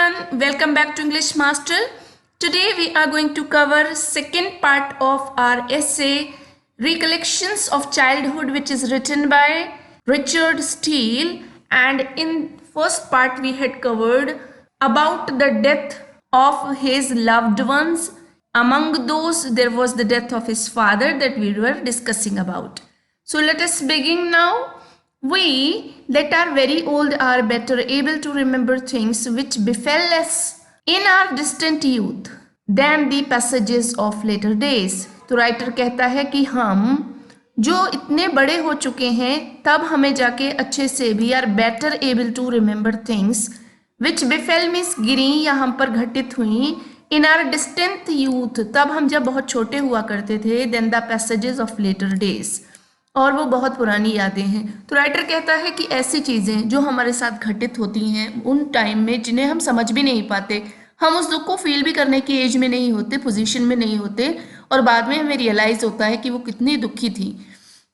everyone, welcome back to English Master. Today we are going to cover second part of our essay Recollections of Childhood, which is written by Richard Steele, and in first part we had covered about the death of his loved ones. Among those there was the death of his father that we were discussing about. So let us begin now. We that are very old are better able to remember things which befell us in our distant youth than the passages of later days. तो writer कहता है कि हम जो इतने बड़े हो चुके हैं तब हमें जाके अच्छे से भी are better able to remember things which befell means गिरी या हम पर घटित हुई इन आर डिस्टेंट यूथ, तब हम जब बहुत छोटे हुआ करते थे, then the passages of later days, और वो बहुत पुरानी यादें हैं. तो राइटर कहता है कि ऐसी चीज़ें जो हमारे साथ घटित होती हैं उन टाइम में जिन्हें हम समझ भी नहीं पाते, हम उस दुख को फील भी करने की एज में नहीं होते, पोजीशन में नहीं होते, और बाद में हमें रियलाइज़ होता है कि वो कितनी दुखी थी.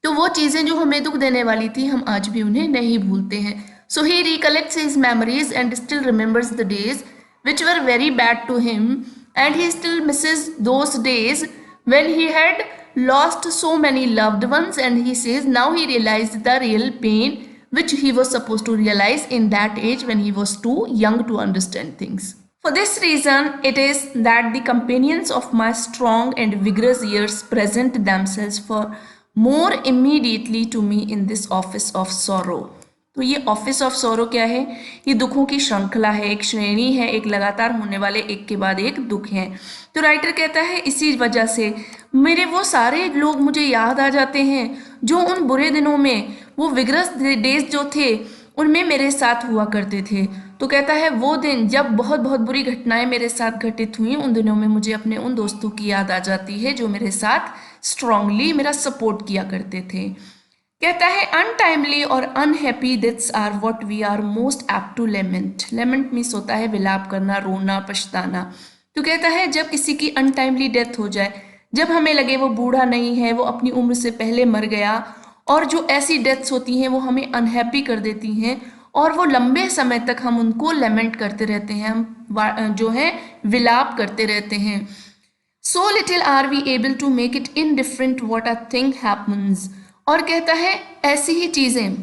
तो वो चीज़ें जो हमें दुख देने वाली थी हम आज भी उन्हें नहीं भूलते हैं. So he recollects his memories and still remembers the days which were very bad to him, and he still misses those days when he had lost so many loved ones, and he says now he realized the real pain which he was supposed to realize in that age when he was too young to understand things. For this reason it is that the companions of my strong and vigorous years present themselves for more immediately to me in this office of sorrow. तो ये office of सोरो क्या है? ये दुखों की श्रृंखला है, एक श्रेणी है, एक लगातार होने वाले एक के बाद एक दुख हैं. तो राइटर कहता है इसी वजह से मेरे वो सारे लोग मुझे याद आ जाते हैं जो उन बुरे दिनों में, वो विगरस डेज जो थे उनमें मेरे साथ हुआ करते थे. तो कहता है वो दिन जब बहुत बहुत बुरी घटनाएं मेरे साथ घटित हुई, उन दिनों में मुझे अपने उन दोस्तों की याद आ जाती है जो मेरे साथ स्ट्रांगली मेरा सपोर्ट किया करते थे. कहता है अनटाइमली और unhappy deaths are what we are most apt to lament. Lament means होता है विलाप करना, रोना, पछताना. तो कहता है जब किसी की अनटाइमली डेथ हो जाए, जब हमें लगे वो बूढ़ा नहीं है, वो अपनी उम्र से पहले मर गया, और जो ऐसी डेथ्स होती हैं वो हमें अनहैप्पी कर देती हैं और वो लंबे समय तक हम उनको लेमेंट करते रहते हैं, हम जो है विलाप करते रहते हैं. So little are we able to make it indifferent what a thing happens. और कहता है ऐसी ही चीज़ें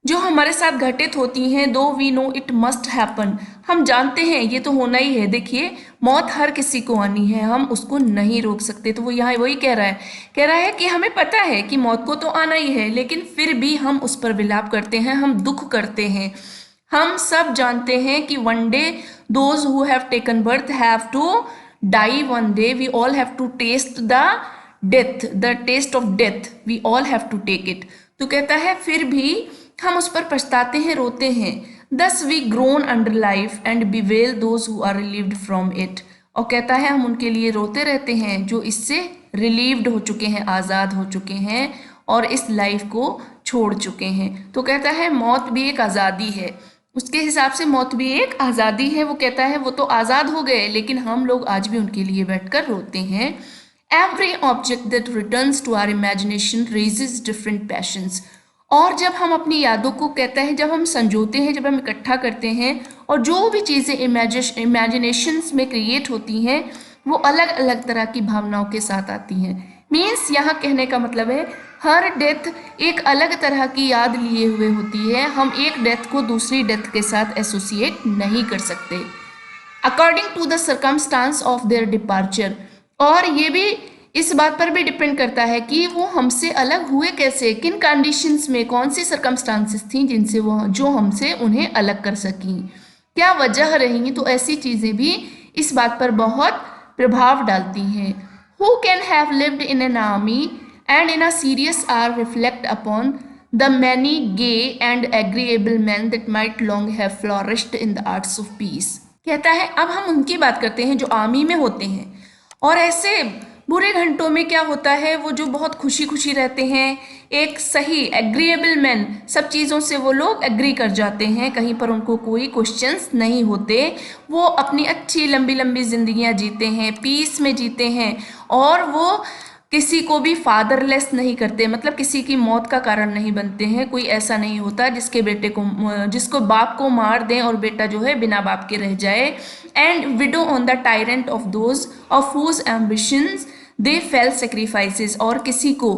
जो हमारे साथ घटित होती हैं, though we know it must happen, हम जानते हैं ये तो होना ही है. देखिए मौत हर किसी को आनी है, हम उसको नहीं रोक सकते. तो वो यहाँ वही कह रहा है कि हमें पता है कि मौत को तो आना ही है, लेकिन फिर भी हम उस पर विलाप करते हैं, हम दुख करते हैं. हम सब जानते हैं कि one day those who have taken birth have to die, one day we all have to taste the taste of death, we all have to take it. तो कहता है फिर भी हम उस पर पछताते हैं, रोते हैं. Thus we groan under life and bewail those who are relieved from it. और कहता है हम उनके लिए रोते रहते हैं जो इससे रिलीव्ड हो चुके हैं, आज़ाद हो चुके हैं और इस लाइफ को छोड़ चुके हैं. तो कहता है मौत भी एक आज़ादी है, उसके हिसाब से मौत भी एक आज़ादी है. वो कहता है वो तो आज़ाद हो गए, लेकिन हम लोग आज भी उनके लिए बैठकर रोते हैं. Every object that returns to our imagination raises different passions. और जब हम अपनी यादों को, कहता है जब हम संजोते हैं, जब हम इकट्ठा करते हैं, और जो भी चीज़ें इमेजिनेशंस में क्रिएट होती हैं वो अलग अलग तरह की भावनाओं के साथ आती हैं. मीन्स यहाँ कहने का मतलब है हर डेथ एक अलग तरह की याद लिए हुए होती है. हम एक डेथ को दूसरी डेथ के साथ एसोसिएट नहीं कर सकते according to the circumstance of their departure. और ये भी इस बात पर भी डिपेंड करता है कि वो हमसे अलग हुए कैसे, किन कंडीशंस में, कौन सी सर्कमस्टांसेस थी जिनसे वो, जो हमसे उन्हें अलग कर सकी, क्या वजह रही. तो ऐसी चीज़ें भी इस बात पर बहुत प्रभाव डालती हैं. Who can have lived in an army and in a serious hour reflect upon the many gay and agreeable men that might long have flourished in the arts of peace. कहता है अब हम उनकी बात करते हैं जो आर्मी में होते हैं, और ऐसे बुरे घंटों में क्या होता है, वो जो बहुत खुशी खुशी रहते हैं, एक सही एग्रीएबल मैन, सब चीज़ों से वो लोग एग्री कर जाते हैं, कहीं पर उनको कोई क्वेश्चंस नहीं होते, वो अपनी अच्छी लंबी लंबी जिंदगियां जीते हैं, पीस में जीते हैं, और वो किसी को भी फादरलेस नहीं करते, मतलब किसी की मौत का कारण नहीं बनते हैं। कोई ऐसा नहीं होता जिसको बाप को मार दें और बेटा जो है बिना बाप के रह जाए। And widow on the tyrant of those of whose ambitions they fell sacrifices, और किसी को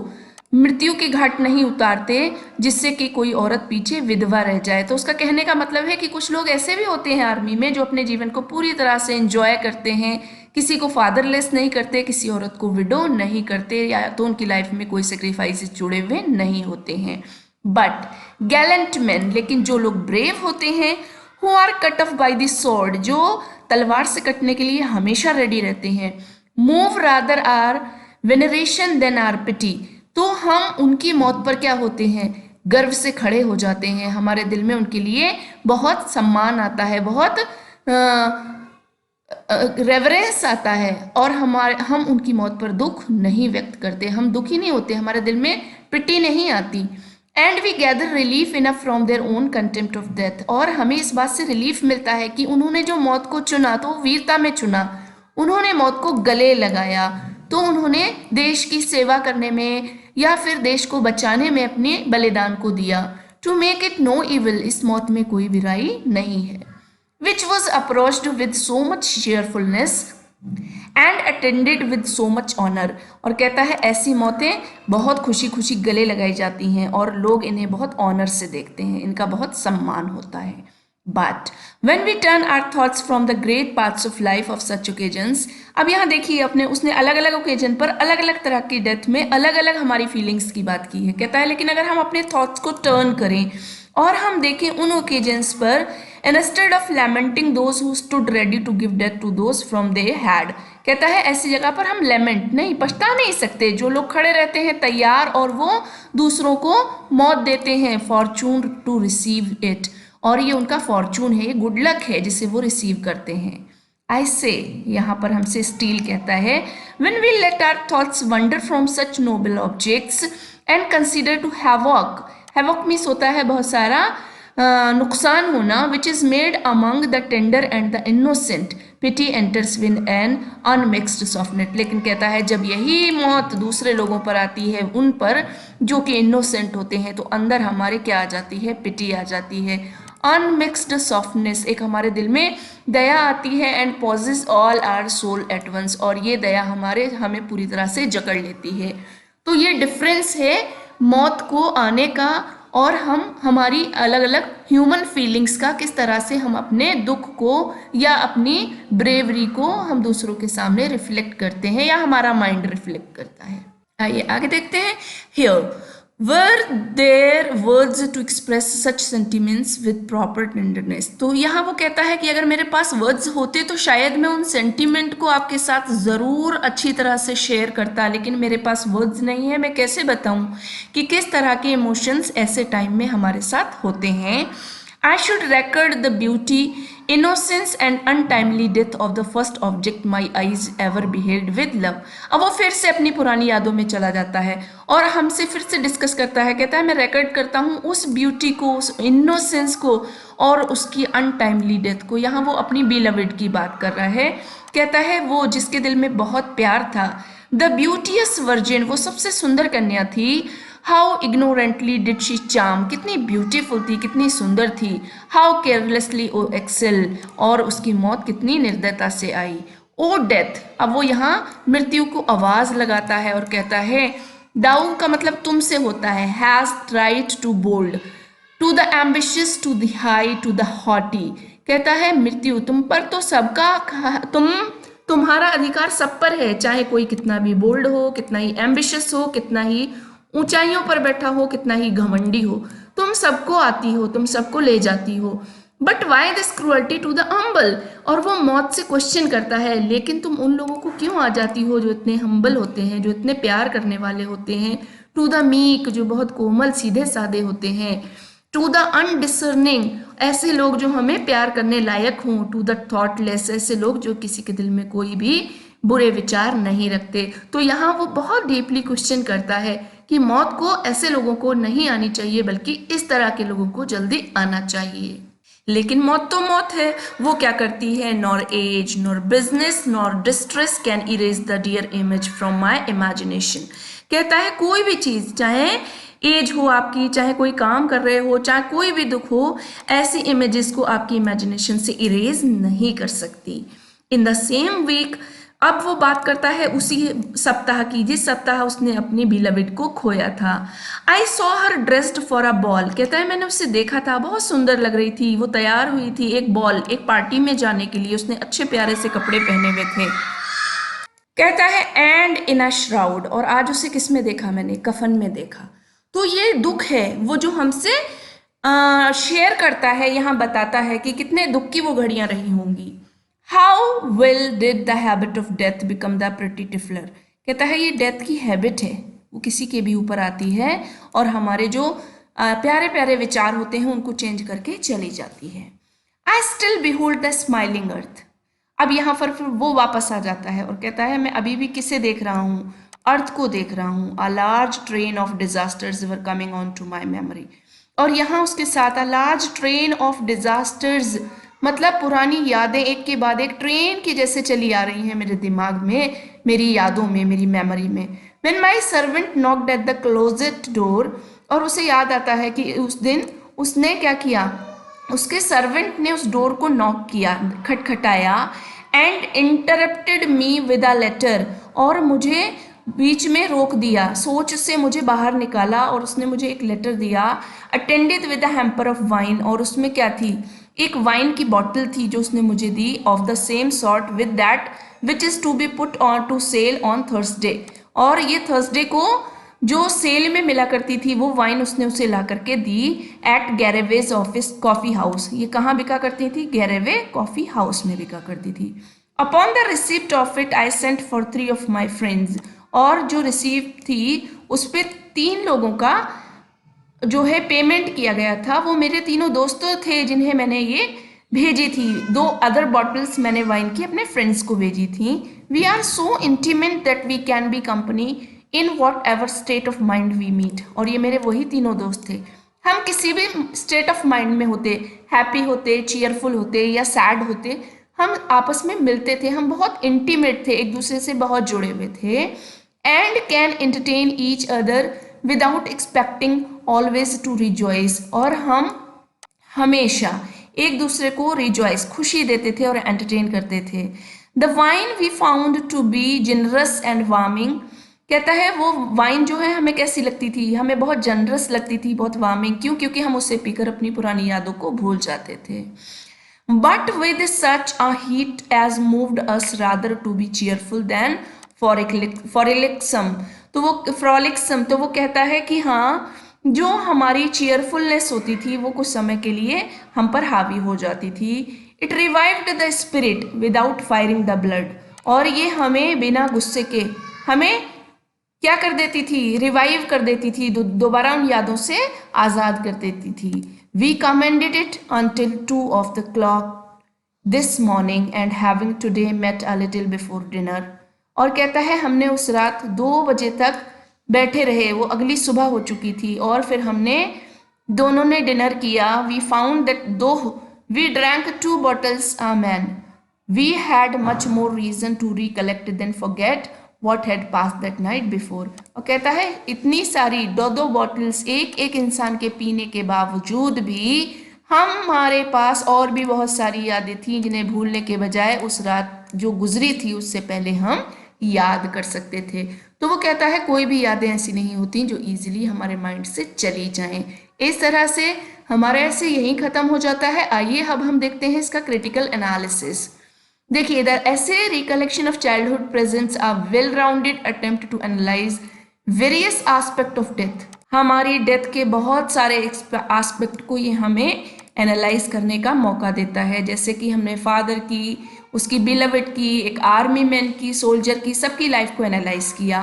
मृत्यु के घाट नहीं उतारते जिससे कि कोई औरत पीछे विधवा रह जाए। तो उसका कहने का मतलब है कि कुछ लोग ऐसे भी होते हैं आर्मी में जो अपने जीवन को पूरी तरह से एंजॉय करते हैं, किसी को फादरलेस नहीं करते, किसी औरत को विडो नहीं करते, या तो उनकी लाइफ में कोई सेक्रीफाइसेस जुड़े हुए नहीं होते हैं। बट गैलेंट मैन, लेकिन जो लोग ब्रेव होते हैं, who are cut off by the sword, जो तलवार से कटने के लिए हमेशा रेडी रहते हैं, move rather our veneration than our pity, तो हम उनकी मौत पर क्या होते हैं, गर्व से खड़े हो जाते हैं। हमारे दिल में उनके लिए बहुत सम्मान आता है, बहुत रेवरेंस आता है, और हम उनकी मौत पर दुख नहीं व्यक्त करते, हम दुखी नहीं होते, हमारे दिल में पिटी नहीं आती। And we gather relief enough from their own contempt of death, और हमें इस बात से रिलीफ मिलता है कि उन्होंने जो मौत को चुना तो वीरता में चुना, उन्होंने मौत को गले लगाया, तो उन्होंने देश की सेवा करने में या फिर देश को बचाने में अपने बलिदान को दिया। To make it no evil, इस मौत में कोई बुराई नहीं है। Which was approached with so much cheerfulness and attended with so much honor, और कहता है ऐसी मौतें बहुत खुशी खुशी गले लगाई जाती हैं और लोग इन्हें बहुत ऑनर से देखते हैं, इनका बहुत सम्मान होता है। But when we turn our thoughts from the great parts of life of such occasions, अब यहाँ देखिए उसने अलग अलग ओकेजन पर अलग अलग तरह की डेथ में अलग अलग हमारी फीलिंग्स की बात की है। कहता है लेकिन अगर हम अपने थॉट्स को टर्न करें और हम देखें उन ओकेजन्स पर, instead of lamenting those who stood ready to give death to those from they had, कहता है ऐसी जगह पर हम लेमेंट नहीं, पछता नहीं सकते, जो लोग खड़े रहते हैं तैयार और वो दूसरों को मौत देते हैं, फॉर्चून टू रिसीव इट, और ये उनका फॉर्चून है, ये गुड लक है जिसे वो रिसीव करते हैं। आई से, यहाँ पर हमसे स्टील कहता है, when we let our thoughts wander from such noble objects and consider to havoc, havoc means होता है बहुत सारा नुकसान होना, which is made among the tender and the innocent, pity enters with an unmixed softness, लेकिन कहता है जब यही मौत दूसरे लोगों पर आती है, उन पर जो कि इनोसेंट होते हैं, तो अंदर हमारे क्या आ जाती है, पिटी आ जाती है, अनमिक्स्ड सॉफ्टनेस, एक हमारे दिल में दया आती है, and possess all our soul at once, और ये दया हमें पूरी तरह से जकड़ लेती है। तो ये डिफरेंस है मौत को आने का और हमारी अलग अलग ह्यूमन फीलिंग्स का, किस तरह से हम अपने दुख को या अपनी ब्रेवरी को हम दूसरों के सामने रिफ्लेक्ट करते हैं या हमारा माइंड रिफ्लेक्ट करता है। आइए आगे देखते हैं। Here were there words to express such sentiments with proper tenderness, तो यहाँ वो कहता है कि अगर मेरे पास वर्ड्स होते तो शायद मैं उन सेंटिमेंट को आपके साथ ज़रूर अच्छी तरह से शेयर करता, लेकिन मेरे पास वर्ड्स नहीं है, मैं कैसे बताऊँ कि किस तरह के इमोशंस ऐसे टाइम में हमारे साथ होते हैं। I should record the beauty, innocence and untimely death of the first object my eyes ever beheld with love। अब वो फिर से अपनी पुरानी यादों में चला जाता है और हमसे फिर से डिस्कस करता है, कहता है मैं रिकॉर्ड करता हूँ उस ब्यूटी को, उस इनोसेंस को और उसकी अनटाइमली डेथ को। यहाँ वो अपनी बिलवेड की बात कर रहा है, कहता है वो जिसके दिल में बहुत प्यार था, द ब्यूटियस वर्जिन, वो सबसे सुंदर कन्या थी। How ignorantly did she charm, कितनी ब्यूटीफुल थी, कितनी सुंदर थी। हाउ केयरलेसली ओ एक्सेल, और उसकी मौत कितनी निर्दयता से आई। ओ डेथ, अब वो यहाँ मृत्यु को आवाज लगाता है और कहता है, डाउ का मतलब तुमसे होता है, has tried to bold, to the ambitious, to the high, to the haughty, कहता है मृत्यु तुम पर तो सबका, तुम्हारा अधिकार सब पर है, चाहे कोई कितना भी बोल्ड हो, कितना ही एम्बिशियस हो, कितना ही ऊंचाइयों पर बैठा हो, कितना ही घमंडी हो, तुम सबको आती हो, तुम सबको ले जाती हो। But why this cruelty to the humble, और वो मौत से क्वेश्चन करता है, लेकिन तुम उन लोगों को क्यों आ जाती हो जो इतने हम्बल होते हैं, जो इतने प्यार करने वाले होते हैं। टू द मीक, जो बहुत कोमल सीधे सादे होते हैं। टू द अनडिसर्निंग, ऐसे लोग जो हमें प्यार करने लायक हों। टू द थॉटलेस, ऐसे लोग जो किसी के दिल में कोई भी बुरे विचार नहीं रखते। तो यहाँ वो बहुत डीपली क्वेश्चन करता है कि मौत को ऐसे लोगों को नहीं आनी चाहिए, बल्कि इस तरह के लोगों को जल्दी आना चाहिए। लेकिन मौत तो मौत है, वो क्या करती है, nor age nor business nor distress can erase the dear image from my imagination. कहता है कोई भी चीज़, चाहे एज हो आपकी, चाहे कोई काम कर रहे हो, चाहे कोई भी दुख हो, ऐसी इमेजेस को आपकी इमेजिनेशन से इरेज नहीं कर सकती। इन द सेम वीक, अब वो बात करता है उसी सप्ताह की जिस सप्ताह उसने अपनी बिलविड को खोया था। I saw her dressed for a ball. कहता है मैंने उसे देखा था, बहुत सुंदर लग रही थी, वो तैयार हुई थी एक बॉल, एक पार्टी में जाने के लिए। उसने अच्छे प्यारे से कपड़े पहने हुए थे। कहता है एंड इन अ श्राउड, और आज उसे किस में देखा मैंने, कफन में देखा। तो ये दुख है वो जो हमसे शेयर करता है, यहाँ बताता है कि कितने दुख की वो घड़ियां रही होंगी। How will did the habit of death become the pretty trifler. कहता है ये डेथ की हैबिट है, वो किसी के भी ऊपर आती है और हमारे जो प्यारे प्यारे विचार होते हैं उनको चेंज करके चली जाती है। I still behold the smiling earth. अब यहाँ पर फिर वो वापस आ जाता है और कहता है मैं अभी भी किसे देख रहा हूँ, अर्थ को देख रहा हूँ। A large train of disasters were coming on to my memory. और यहाँ उसके साथ a large train of disasters, मतलब पुरानी यादें एक के बाद एक ट्रेन की जैसे चली आ रही हैं मेरे दिमाग में, मेरी यादों में, मेरी मेमोरी में। When my servant knocked at the closet door, और उसे याद आता है कि उस दिन उसने क्या किया, उसके सर्वेंट ने उस डोर को नॉक किया, खटखटाया। And interrupted me with a letter, और मुझे बीच में रोक दिया, सोच से मुझे बाहर निकाला और उसने मुझे एक लेटर दिया। Attended with a hamper of wine, और उसमें क्या थी, एक वाइन की बॉटल थी जो उसने मुझे दी, of the same sort with that which is to be put on to sale on Thursday. और ये थर्सडे को जो सेल में मिला करती थी वो वाइन उसने उसे ला करके दी। एट गैरेवेज ऑफिस कॉफ़ी हाउस, ये कहाँ बिका करती थी, गैरेवे कॉफ़ी हाउस में बिका करती थी। Upon the receipt of it I sent for 3 of my friends, और जो रिसीप्ट थी उस पर 3 लोगों का जो है पेमेंट किया गया था, वो मेरे तीनों दोस्तों थे जिन्हें मैंने ये भेजी थी। 2 अदर बॉटल्स मैंने वाइन की अपने फ्रेंड्स को भेजी थी। We are so intimate that we can be company in whatever state of mind we meet. और ये मेरे वही तीनों दोस्त थे, हम किसी भी स्टेट ऑफ माइंड में होते, हैप्पी होते, चीयरफुल होते या सैड होते, हम आपस में मिलते थे, हम बहुत इंटीमेट थे, एक दूसरे से बहुत जुड़े हुए थे। And can entertain each other without expecting always to rejoice, और हम हमेशा एक दूसरे को रिजॉइस, खुशी देते थे और एंटरटेन करते थे। The wine we found to be generous and warming. कहता है वो वाइन जो है हमें कैसी लगती थी, हमें बहुत जनरस लगती थी, बहुत वार्मिंग। क्यों? क्योंकि हम उससे पीकर अपनी पुरानी यादों को भूल जाते थे। But with such a heat as moved us rather to be cheerful than frolicsome. तो वो फ्रॉलिक्सम, तो वो कहता है कि हाँ, जो हमारी चीयरफुलनेस होती थी वो कुछ समय के लिए हम पर हावी हो जाती थी। It revived the spirit without firing the blood, और ये हमें बिना गुस्से के हमें क्या कर देती थी, रिवाइव कर देती थी, दोबारा उन यादों से आज़ाद कर देती थी। We commended it until 2 of the clock this morning and having today met a little before dinner. और कहता है हमने उस रात 2 बजे तक बैठे रहे, वो अगली सुबह हो चुकी थी, और फिर हमने दोनों ने डिनर किया। वी फाउंड दैट दो we drank 2 bottles a man, we had much more reason to recollect than forget what had passed that night before। और कहता है इतनी सारी 2 बॉटल्स एक एक इंसान के पीने के बावजूद भी हमारे पास और भी बहुत सारी यादें थीं जिन्हें भूलने के बजाय उस रात जो गुजरी थी उससे पहले हम याद कर सकते थे। तो वो कहता है कोई भी यादें ऐसी नहीं होती जो इजीली हमारे माइंड से चली जाएं। इस तरह से हमारा ऐसे यहीं ख़त्म हो जाता है। आइए अब हम देखते हैं इसका क्रिटिकल एनालिसिस। देखिए, the essay recollection of childhood presents a well rounded attempt to analyse various aspect of death. हमारी डेथ के बहुत सारे एस्पेक्ट को ये हमें एनालाइज करने का मौका देता है, जैसे कि हमने फादर की, उसकी बिलवेड की, एक आर्मी मैन की, सोल्जर की, सबकी लाइफ को एनालाइज किया।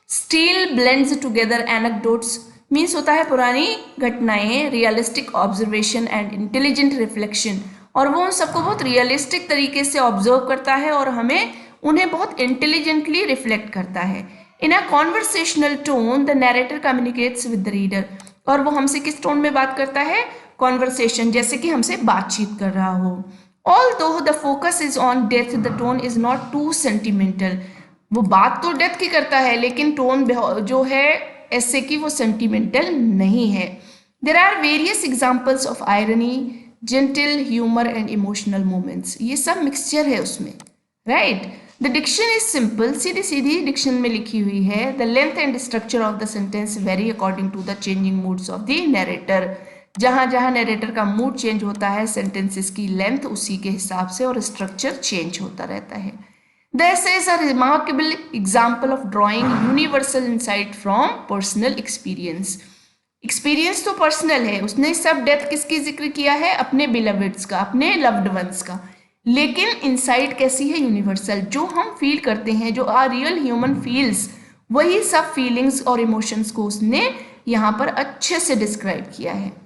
Still blends together anecdotes, means होता है पुरानी घटनाएं, realistic observation and intelligent reflection, और वो उन सबको बहुत रियलिस्टिक तरीके से ऑब्जर्व करता है और हमें उन्हें बहुत इंटेलिजेंटली रिफ्लेक्ट करता है। In a conversational tone the narrator communicates with the reader, और वो हमसे किस टोन में बात करता है, कॉन्वर्सेशन, जैसे कि हमसे बातचीत कर रहा हो। Although the focus is on death, the tone is not too sentimental. वो बात तो डेथ की करता है लेकिन टोन जो है ऐसे की वो सेंटिमेंटल नहीं है। There are various examples of irony, gentle humor and emotional moments. ये सब मिक्सचर है उसमें, right? The diction is simple. सीधी सीधी डिक्शन में लिखी हुई है। The length and structure of the sentence vary according to the changing moods of the narrator. जहाँ जहाँ नरेटर का मूड चेंज होता है सेंटेंसेस की लेंथ उसी के हिसाब से और स्ट्रक्चर चेंज होता रहता है। This is a remarkable example of drawing universal insight from personal experience. Experience तो पर्सनल है, उसने सब डेथ किसकी जिक्र किया है, अपने बिलवेड्स का, अपने लव्ड वंस का, लेकिन इंसाइट कैसी है, यूनिवर्सल, जो हम फील करते हैं, जो आर रियल ह्यूमन फील्स, वही सब फीलिंग्स और इमोशंस को उसने यहाँ पर अच्छे से डिस्क्राइब किया है।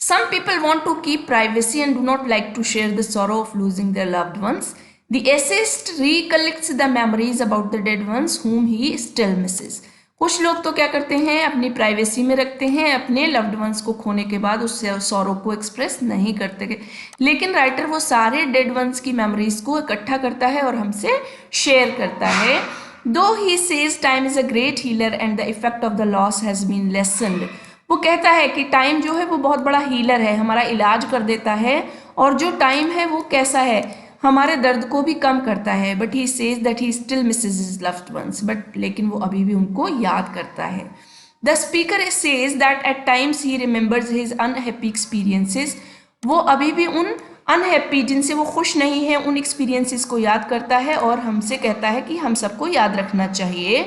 Some people want to keep privacy and do not like to share the sorrow of losing their loved ones. The essayist recollects the memories about the dead ones whom he still misses. कुछ लोग तो क्या करते हैं, अपनी privacy में रखते हैं, अपने लव्ड वंस को खोने के बाद उससे सॉरो को एक्सप्रेस नहीं करते, लेकिन राइटर वो सारे डेड वंस की मेमोरीज को इकट्ठा करता है और हमसे शेयर करता है। Though he says time is a great healer and the effect of the loss has been lessened. वो कहता है कि टाइम जो है वो बहुत बड़ा हीलर है, हमारा इलाज कर देता है, और जो टाइम है वो कैसा है, हमारे दर्द को भी कम करता है। But he says that he still misses his loved ones, but लेकिन वो अभी भी उनको याद करता है। The speaker says that at times he remembers his unhappy experiences. वो अभी भी उन अनहैप्पी, जिनसे वो खुश नहीं है, उन एक्सपीरियंसेस को याद करता है और हमसे कहता है कि हम सबको याद रखना चाहिए।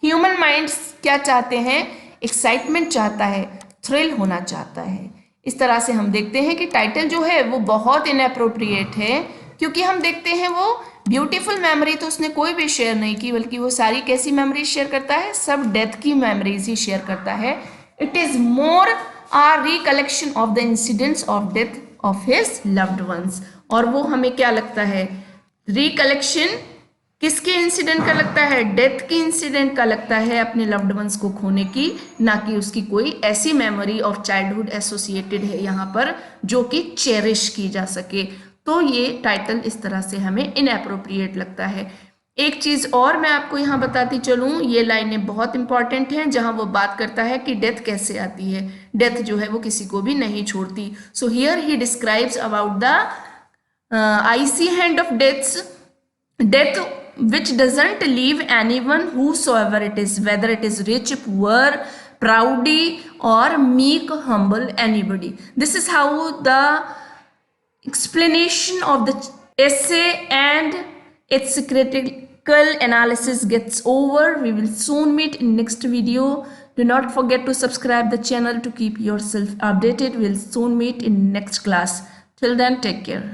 ह्यूमन माइंड्स क्या चाहते हैं, एक्साइटमेंट चाहता है, थ्रिल होना चाहता है। इस तरह से हम देखते हैं कि टाइटल जो है वो बहुत इनअप्रोप्रिएट है, क्योंकि हम देखते हैं वो ब्यूटीफुल मेमोरी तो उसने कोई भी शेयर नहीं की, बल्कि वो सारी कैसी मेमोरीज शेयर करता है, सब डेथ की मेमोरीज ही शेयर करता है। It is more or recollection of the incidents of death of his loved ones. और वो हमें क्या लगता है, रिकलेक्शन किसके इंसिडेंट का लगता है, डेथ के इंसिडेंट का लगता है, अपने लव्ड वंस को खोने की, ना कि उसकी कोई ऐसी मेमोरी ऑफ चाइल्डहुड एसोसिएटेड है यहाँ पर जो कि चेरिश की जा सके। तो ये टाइटल इस तरह से हमें इनअप्रोप्रिएट लगता है। एक चीज़ और मैं आपको यहाँ बताती चलूँ, ये लाइनें बहुत इंपॉर्टेंट हैं, जहाँ वो बात करता है कि डेथ कैसे आती है। डेथ जो है वो किसी को भी नहीं छोड़ती। So here he describes about the IC hand of death which doesn't leave anyone whosoever it is, whether it is rich, poor, proudy or meek, humble, anybody. This is how the explanation of the essay and its critical analysis gets over. We will soon meet in next video. Do not forget to subscribe the channel to keep yourself updated. We'll soon meet in next class. Till then, take care.